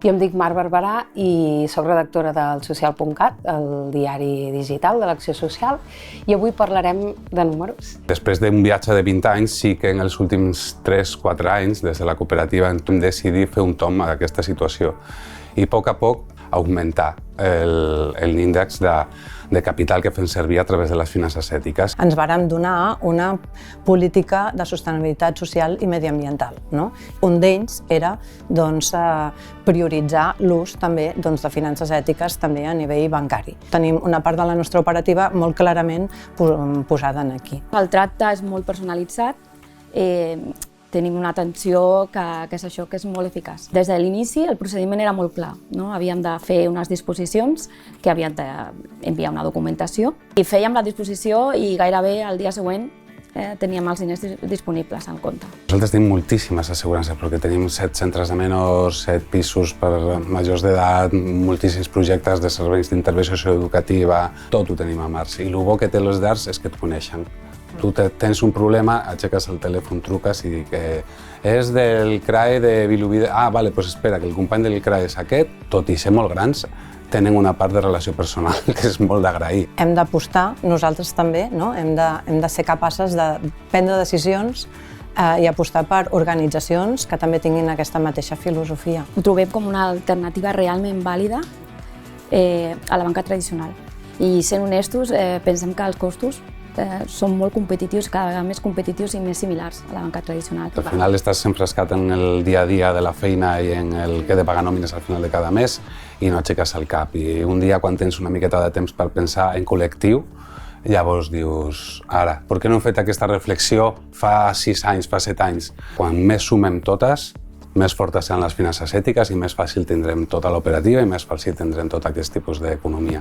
Jo em dic Mar Barberà i soc redactora del Social.cat, el diari digital de l'Acció Social, i avui parlarem de números. Després d'un viatge de 20 anys, sí que en els últims 3-4 anys, des de la cooperativa, hem decidit fer un tomb a aquesta situació i a poc augmentar l'índex de capital que fem servir a través de les finances ètiques. Ens vàrem donar una política de sostenibilitat social i mediambiental. Un d'ells era prioritzar l'ús també de finances ètiques també a nivell bancari. Tenim una part de la nostra operativa molt clarament posada aquí. El tracte és molt personalitzat, tenim una atenció que és això, que és molt eficaç. Des de l'inici el procediment era molt clar. Havíem de fer unes disposicions que havien d'enviar una documentació i fèiem la disposició i gairebé el dia següent teníem els diners disponibles en compte. Nosaltres tenim moltíssimes assegurances perquè tenim 7 centres de menors, 7 pisos per majors d'edat, moltíssims projectes de serveis d'intervenció socioeducativa, tot ho tenim a mans. I el bo que té les llars és que et coneixen. Tu tens un problema, aixeques el telèfon, truques i dic és del CRAE de Vilobí. Vale, doncs espera, que el company del CRAE és aquest, tot i ser molt grans, tenen una part de relació personal que és molt d'agrair. Hem d'apostar, nosaltres també, hem de ser capaces de prendre decisions i apostar per organitzacions que també tinguin aquesta mateixa filosofia. Ho trobem com una alternativa realment vàlida a la banca tradicional. I sent honestos, pensem que els costos són molt competitius, cada vegada més competitius i més similars a la banca tradicional. Al final estàs enfrescat en el dia a dia de la feina i en el que he de pagar nòmines al final de cada mes i no aixeques el cap. I un dia, quan tens una miqueta de temps per pensar en col·lectiu, llavors dius, ara, per què no hem fet aquesta reflexió fa 6 anys, fa 7 anys? Quan més sumem totes, més fortes seran les finances ètiques i més fàcil tindrem tota l'operativa i més fàcil tindrem tot aquest tipus d'economia.